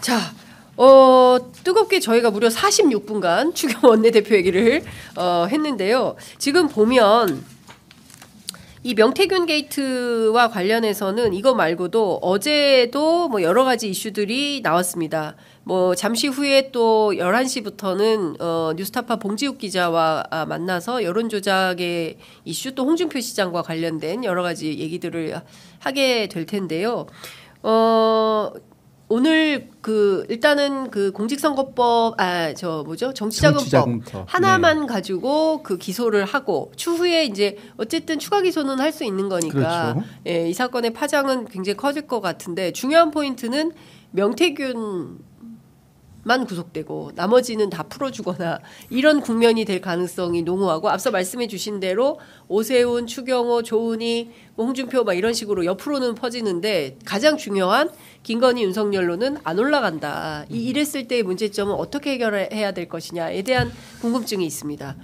자, 뜨겁게 저희가 무려 46분간 추경 원내대표 얘기를 했는데요. 지금 보면 이 명태균 게이트와 관련해서는 이거 말고도 어제도 뭐 여러 가지 이슈들이 나왔습니다. 뭐 잠시 후에 또 11시부터는 뉴스타파 봉지욱 기자와 만나서 여론조작의 이슈 또 홍준표 시장과 관련된 여러 가지 얘기들을 하게 될 텐데요. 오늘 일단은 공직선거법 정치자금법 하나만 가지고 기소를 하고 추후에 이제 어쨌든 추가 기소는 할 수 있는 거니까 그렇죠. 이 사건의 파장은 굉장히 커질 것 같은데 중요한 포인트는 명태균만 구속되고 나머지는 다 풀어주거나 이런 국면이 될 가능성이 농후하고 앞서 말씀해 주신 대로 오세훈, 추경호, 조은희, 홍준표 막 이런 식으로 옆으로는 퍼지는데 가장 중요한 김건희, 윤석열로는 안 올라간다. 이랬을 때의 문제점은 어떻게 해결해야 될 것이냐에 대한 궁금증이 있습니다.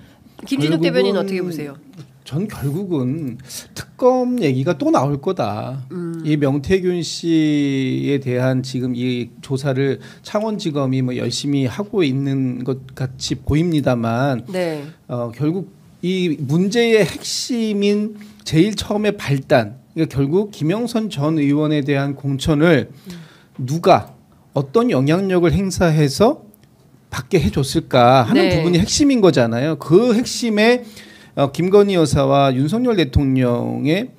김진욱 대변인 어떻게 보세요? 전 결국은 특검 얘기가 또 나올 거다. 이 명태균 씨에 대한 지금 이 조사를 창원지검이 뭐 열심히 하고 있는 것 같이 보입니다만, 네. 결국 이 문제의 핵심인 제일 처음에 발단, 그러니까 결국 김영선 전 의원에 대한 공천을 누가 어떤 영향력을 행사해서 받게 해줬을까 하는 네. 부분이 핵심인 거잖아요. 그 핵심에 김건희 여사와 윤석열 대통령의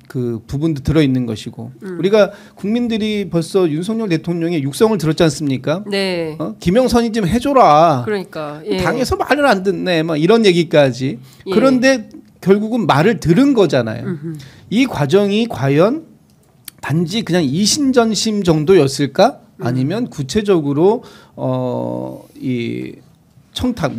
그 부분도 들어있는 것이고 우리가 국민들이 벌써 윤석열 대통령의 육성을 들었지 않습니까? 네. 김영선이 좀 해줘라. 그러니까 당에서 말을 안 듣네. 막 이런 얘기까지. 예. 그런데 결국은 말을 들은 거잖아요. 이 과정이 과연 단지 그냥 이심전심 정도였을까? 아니면 구체적으로 이 청탁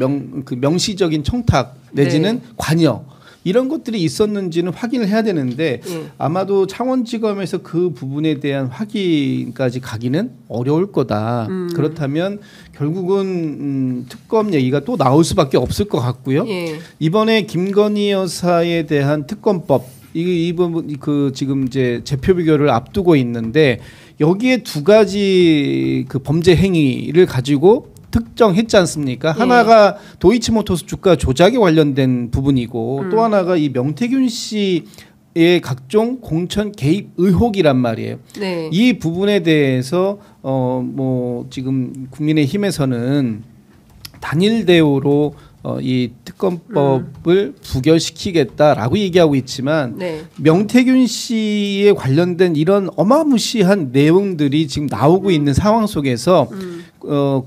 명시적인 청탁 내지는 네. 관여 이런 것들이 있었는지는 확인을 해야 되는데 아마도 창원지검에서 그 부분에 대한 확인까지 가기는 어려울 거다. 그렇다면 결국은 특검 얘기가 또 나올 수밖에 없을 것 같고요. 예. 이번에 김건희 여사에 대한 특검법 이 부분 지금 이제 제표 비결을 앞두고 있는데 여기에 두 가지 그 범죄 행위를 가지고 특정했지 않습니까? 하나가 도이치모터스 주가 조작에 관련된 부분이고 또 하나가 이 명태균 씨의 각종 공천 개입 의혹이란 말이에요. 네. 이 부분에 대해서 뭐 지금 국민의힘에서는 단일 대우로 이 특검법을 부결시키겠다라고 얘기하고 있지만 네. 명태균 씨에 관련된 이런 어마무시한 내용들이 지금 나오고 있는 상황 속에서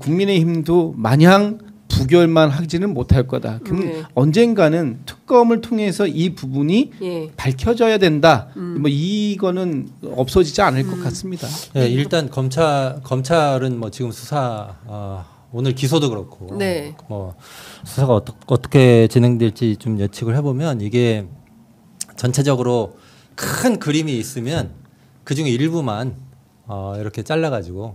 국민의힘도 마냥 부결만 하지는 못할 거다. 언젠가는 특검을 통해서 이 부분이 밝혀져야 된다. 뭐 이거는 없어지지 않을 것 같습니다. 네, 일단 검찰은 뭐 지금 수사 오늘 기소도 그렇고 네. 뭐 수사가 어떻게 진행될지 좀 예측을 해보면 이게 전체적으로 큰 그림이 있으면 그 중에 일부만 이렇게 잘라가지고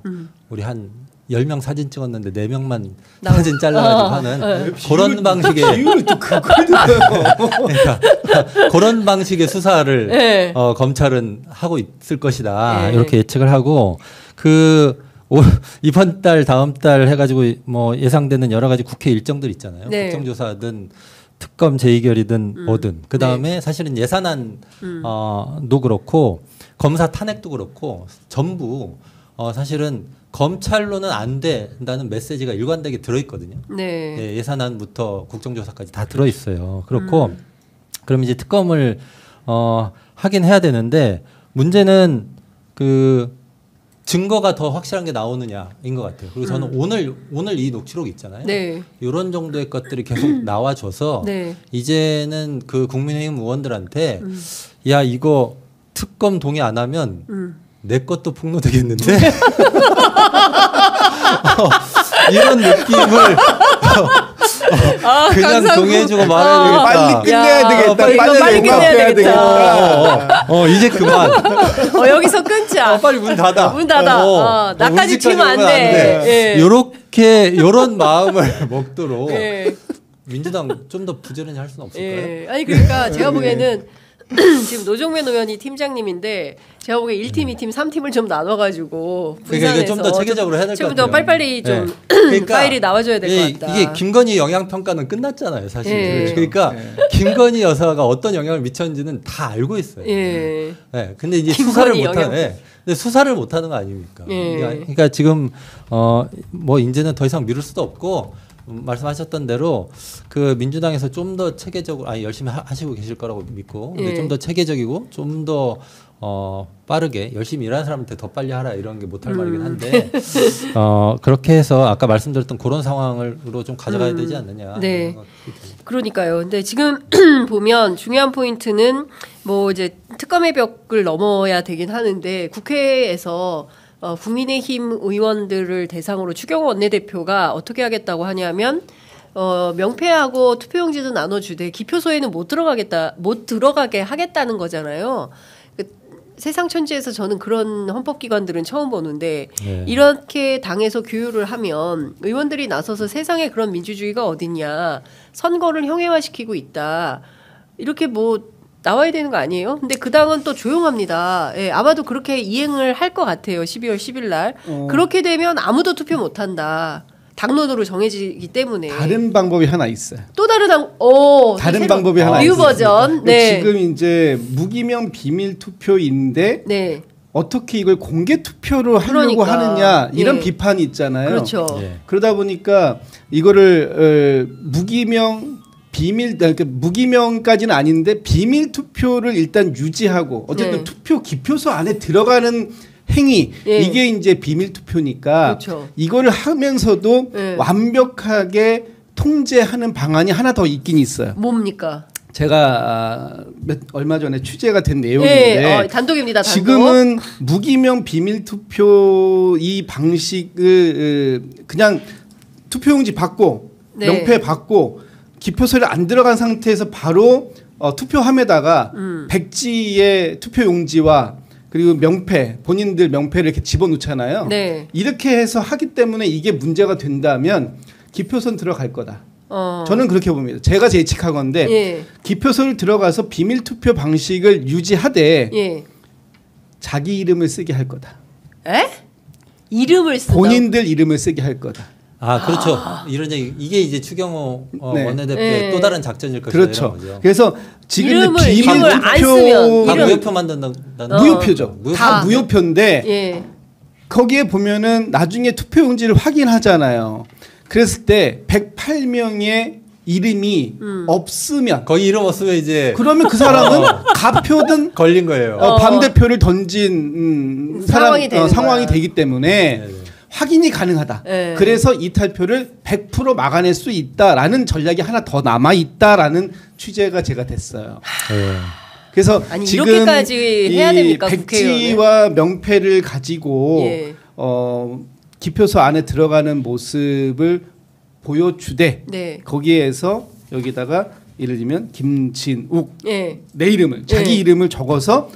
우리 한 10명 사진 찍었는데 4명만 사진 잘라가지고 하는 그런 방식의 비율을 또 그걸 들어요. 그러니까 그런 방식의 수사를 검찰은 하고 있을 것이다 이렇게 예측을 하고 이번 달 다음 달 해가지고 뭐 예상되는 여러 가지 국회 일정들 있잖아요. 네. 국정조사든 특검 재의결이든 뭐든 그 다음에 사실은 예산안도 그렇고 검사 탄핵도 그렇고 전부 사실은 검찰로는 안 된다는 메시지가 일관되게 들어있거든요. 네. 네, 예산안부터 국정조사까지 다 들어있어요. 그렇고 그럼 이제 특검을 하긴 해야 되는데 문제는 증거가 더 확실한 게 나오느냐인 것 같아요. 그리고 저는 오늘 이 녹취록 있잖아요. 네. 이런 정도의 것들이 계속 나와줘서 네. 이제는 국민의힘 의원들한테 야 이거 특검 동의 안 하면 내 것도 폭로되겠는데 이런 느낌을 그냥 동의해주고 말해야 되겠다. 빨리 끝내야 되겠다. 빨리 끝내야 되겠다. 이제 그만. 여기서 끊자. 빨리 문 닫아. 문 닫아. 나까지 튀면 안 돼. 요런 마음을 먹도록 민주당 좀 더 부지런히 할 수는 없을까요? 아니 그러니까 제가 보기에는 지금 노종면 의원이 팀장님인데 제가 보기에 1팀, 2팀, 3팀을 좀 나눠가지고 그러니까 이게 좀 더 체계적으로 해야 될 것 같아요. 좀 더 빨리빨리 좀 네. 그러니까 파일이 나와줘야 될 것 같다. 이게 김건희 영향평가는 끝났잖아요, 사실. 예. 그러니까 김건희 여사가 어떤 영향을 미쳤는지는 다 알고 있어요. 예. 네. 근데 이제 김건희 근데 수사를 못하는 거 아닙니까? 예. 그러니까 지금 뭐 이제는 더 이상 미룰 수도 없고 말씀하셨던 대로 그 민주당에서 좀 더 체계적으로 열심히 하시고 계실 거라고 믿고 근데 예. 좀 더 체계적이고 좀 더 빠르게 열심히 일하는 사람한테 더 빨리 하라 이런 게 못할 말이긴 한데 그렇게 해서 아까 말씀드렸던 그런 상황으로 좀 가져가야 되지 않느냐. 네. 그러니까요. 근데 지금 보면 중요한 포인트는 뭐 이제 특검의 벽을 넘어야 되긴 하는데 국회에서 국민의힘 의원들을 대상으로 추경호 원내대표가 어떻게 하겠다고 하냐면 명패하고 투표용지도 나눠주되 기표소에는 못 들어가게 하겠다는 거잖아요. 세상 천지에서 저는 그런 헌법기관들은 처음 보는데 네. 이렇게 당에서 규율을 하면 의원들이 나서서 세상에 그런 민주주의가 어딨냐, 선거를 형해화시키고 있다, 이렇게 뭐 나와야 되는 거 아니에요? 근데 그 당은 또 조용합니다. 예, 아마도 그렇게 이행을 할 것 같아요. 12월 10일 날. 그렇게 되면 아무도 투표 못한다. 당론으로 정해지기 때문에. 다른 방법이 하나 있어요. 또 다른 다른 방법이 하나 뉴 있어요. 버전. 네. 지금 이제 무기명 비밀 투표인데 네. 어떻게 이걸 공개 투표로 하려고 그러니까. 하느냐 이런 예. 비판이 있잖아요. 그렇죠. 예. 그러다 보니까 이거를 무기명 비밀 그러니까 무기명까지는 아닌데 비밀 투표를 일단 유지하고 어쨌든 네. 투표 기표소 안에 들어가는 행위 예. 이게 이제 비밀 투표니까 그렇죠. 이거를 하면서도 예. 완벽하게 통제하는 방안이 하나 더 있긴 있어요. 뭡니까? 제가 얼마 전에 취재가 된 내용인데 네, 단독입니다. 단독. 지금은 무기명 비밀 투표 이 방식을 그냥 투표용지 받고 네. 명패 받고 기표소에 안 들어간 상태에서 바로 투표함에다가 백지의 투표용지와 그리고 명패 본인들 명패를 이렇게 집어넣잖아요. 네. 이렇게 해서 하기 때문에 이게 문제가 된다면 기표소는 들어갈 거다. 저는 그렇게 봅니다. 제가 예측하건데 예. 기표소를 들어가서 비밀 투표 방식을 유지하되 예. 자기 이름을 쓰게 할 거다. 에? 이름을 쓴다. 본인들 이름을 쓰게 할 거다. 그렇죠. 이런 얘기 이게 이제 추경호 네. 원내대표의 네. 또 다른 작전일 것이다. 그렇죠. 이런 거죠. 그래서 지금 이름을 안 쓰면 다 이름- 무효표 만든다는 무효표죠. 다 다. 무효표인데 예. 거기에 보면은 나중에 투표용지를 확인하잖아요. 그랬을 때 108명의 이름이 없으면 거의 이름 없으면 이제 그러면 그 사람은 가표든 걸린 거예요. 반대표를 던진 상황이 되는 상황이 거야. 되기 때문에 확인이 가능하다. 네. 그래서 이탈표를 100% 막아낼 수 있다라는 전략이 하나 더 남아 있다라는 취재가 제가 됐어요. 네. 그래서 아니, 지금 이렇게까지 해야 이 됩니까, 백지와 명패를 가지고 예. 기표소 안에 들어가는 모습을 보여주되 네. 거기에서 여기다가 예를 들면 김진욱 예. 내 이름을 자기 예. 이름을 접어서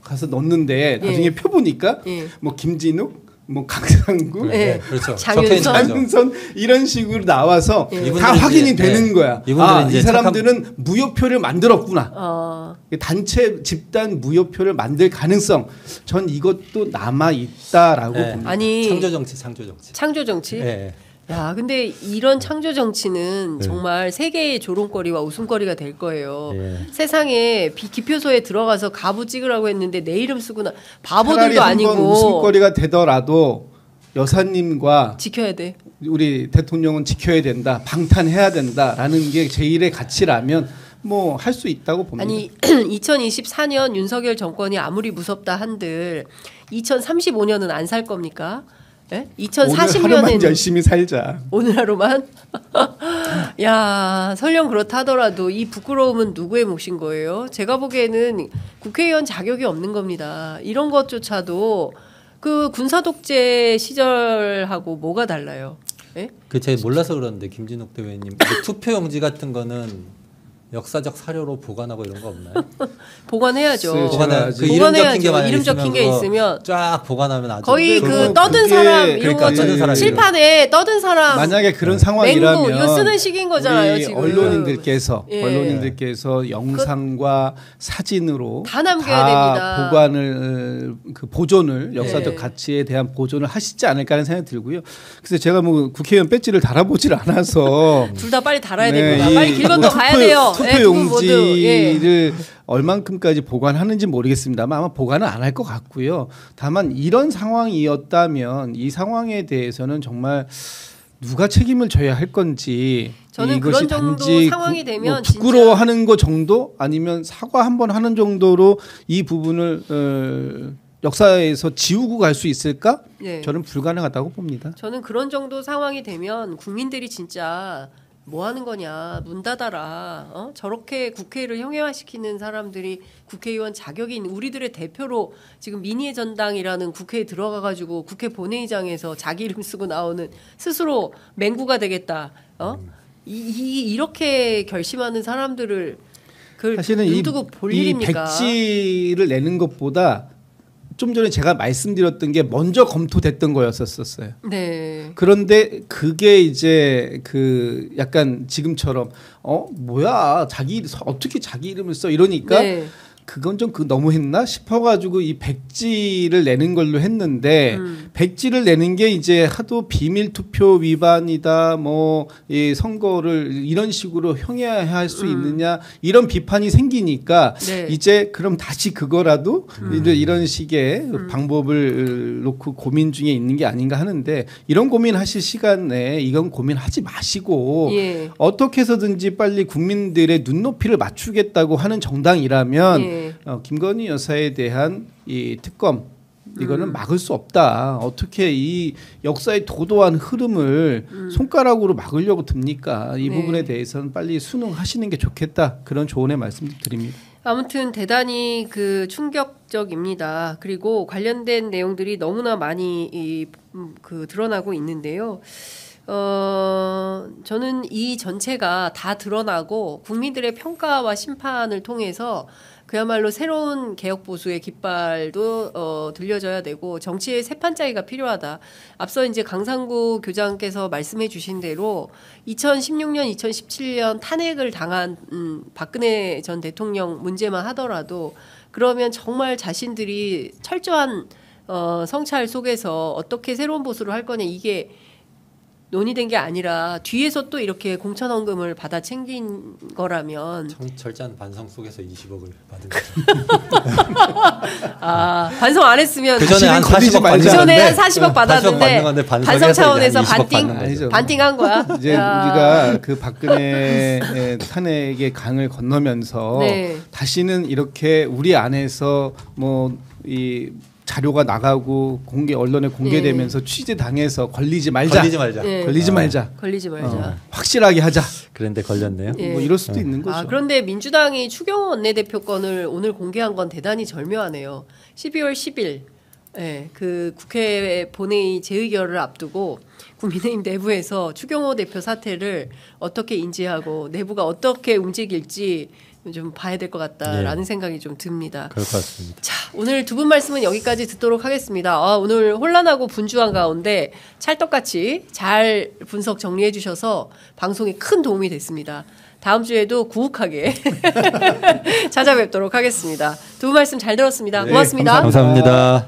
가서 넣는데 나중에 예. 표 보니까 예. 뭐 김진욱 뭐 강상구 예. 그렇죠. 장윤선. 적혀 있는 거죠. 장윤선 이런 식으로 나와서 예. 다 이분들은 확인이 이제, 되는 예. 거야. 이분들은 이제 이 사람들은 무효표를 만들었구나. 단체 집단 무효표를 만들 가능성 전 이것도 남아 있다라고 네. 봅니다. 아니 창조 정치. 창조 정치. 예. 야, 근데 이런 창조 정치는 네. 정말 세계의 조롱거리와 웃음거리가 될 거예요. 예. 세상에 기표소에 들어가서 가부 찍으라고 했는데 내 이름 쓰구나. 차라리 바보들도 한번 아니고 웃음거리가 되더라도 여사님과 지켜야 돼. 우리 대통령은 지켜야 된다, 방탄해야 된다라는 게 제1의 가치라면 뭐 할 수 있다고 봅니다. 아니 2024년 윤석열 정권이 아무리 무섭다 한들 2035년은 안 살 겁니까? 예? 오늘 하루만 2040년에는 열심히 살자. 오늘 하루만? 야, 설령 그렇다 하더라도 이 부끄러움은 누구의 몫인 거예요? 제가 보기에는 국회의원 자격이 없는 겁니다. 이런 것조차도 그 군사 독재 시절하고 뭐가 달라요? 예? 그 제가 몰라서 그러는데 김진욱 대표님 투표용지 같은 거는 역사적 사료로 보관하고 이런 거 없나요? 보관해야죠. 글쎄요, 보관해 그 이름 보관해야죠. 적힌 게 만약 이름 적힌 게 그거 있으면 쫙 보관하면 아주 거의 근데 그 그거 떠든 그게 사람 이런 그러니까 떠든 거 사람 칠판에 떠든 사람 만약에 그런 맹구 상황이라면 이거 쓰는 식인 거잖아요. 우리 지금 언론인들께서 예. 영상과 사진으로 다 남겨야 다 됩니다. 보관을 그 보존을 역사적 예. 가치에 대한 보존을 하시지 않을까 하는 생각이 들고요. 그래서 제가 뭐 국회의원 배지를 달아보질 않아서 둘 다 빨리 달아야 네, 됩니다. 이 빨리 길 건너 투표- 가야 돼요. 투표 예, 두 분 모두. 예. 용지를 얼만큼까지 보관하는지 모르겠습니다만 아마 보관은 안 할 것 같고요. 다만 이런 상황이었다면 이 상황에 대해서는 정말 누가 책임을 져야 할 건지 저는 이것이 그런 정도 단지 상황이 되면 뭐 부끄러워하는 거 정도 아니면 사과 한번 하는 정도로 이 부분을 역사에서 지우고 갈 수 있을까? 예. 저는 불가능하다고 봅니다. 저는 그런 정도 상황이 되면 국민들이 진짜 뭐 하는 거냐 문 닫아라 저렇게 국회를 형해화시키는 사람들이 국회의원 자격이 있는 우리들의 대표로 지금 민의의 전당이라는 국회에 들어가가지고 국회 본회의장에서 자기 이름 쓰고 나오는 스스로 맹구가 되겠다 이렇게 결심하는 사람들을 그 사실은 눈 뜨고 볼 이 일입니까? 백지를 내는 것보다 좀 전에 제가 말씀드렸던 게 먼저 검토됐던 거였었어요. 네. 그런데 그게 이제 그 약간 지금처럼 뭐야 어떻게 자기 이름을 써 이러니까 네. 그건 좀 너무했나 싶어가지고 이 백지를 내는 걸로 했는데 백지를 내는 게 이제 하도 비밀 투표 위반이다 뭐 이 선거를 이런 식으로 형해할 수 있느냐 이런 비판이 생기니까 네. 이제 그럼 다시 그거라도 이제 이런 식의 방법을 놓고 고민 중에 있는 게 아닌가 하는데 이런 고민하실 시간에 이건 고민하지 마시고 예. 어떻게 해서든지 빨리 국민들의 눈높이를 맞추겠다고 하는 정당이라면 예. 김건희 여사에 대한 이 특검 이거는 막을 수 없다. 어떻게 이 역사의 도도한 흐름을 손가락으로 막으려고 듭니까? 이 네. 부분에 대해서는 빨리 순응하시는 게 좋겠다. 그런 조언의 말씀 드립니다. 아무튼 대단히 그 충격적입니다. 그리고 관련된 내용들이 너무나 많이 드러나고 있는데요. 저는 이 전체가 다 드러나고 국민들의 평가와 심판을 통해서 그야말로 새로운 개혁 보수의 깃발도 들려져야 되고 정치의 새 판짜기가 필요하다. 앞서 이제 강상구 교장께서 말씀해 주신 대로 2016년, 2017년 탄핵을 당한 박근혜 전 대통령 문제만 하더라도 그러면 정말 자신들이 철저한 성찰 속에서 어떻게 새로운 보수를 할 거냐 이게 논의된 게 아니라 뒤에서 또 이렇게 공천헌금을 받아 챙긴 거라면 철저한 반성 속에서 20억을 받은 거죠. 반성 안 했으면 그 전에 한 걸리지 40억 말자. 그 전에 한 받는데 40억 받았는데 건데 반성 차원에서 아니죠. 반띵한 거야. 이제 우리가 그 박근혜 탄핵의 강을 건너면서 네. 다시는 이렇게 우리 안에서 뭐 이 자료가 나가고 언론에 공개되면서 취재 당해서 걸리지 말자. 예. 걸리지 말자. 걸리지 말자. 확실하게 하자. 그런데 걸렸네요. 예. 뭐 이럴 수도 있는 거죠. 그런데 민주당이 추경호 원내대표권을 오늘 공개한 건 대단히 절묘하네요. 12월 10일 그 국회 본회의 재의결을 앞두고 국민의힘 내부에서 추경호 대표 사태를 어떻게 인지하고 내부가 어떻게 움직일지 좀 봐야 될 것 같다라는 생각이 좀 듭니다. 그럴 것 같습니다. 자, 오늘 두 분 말씀은 여기까지 듣도록 하겠습니다. 오늘 혼란하고 분주한 가운데 찰떡같이 잘 분석 정리해 주셔서 방송에 큰 도움이 됐습니다. 다음 주에도 구욱하게 찾아뵙도록 하겠습니다. 두 분 말씀 잘 들었습니다. 고맙습니다. 감사합니다. 감사합니다.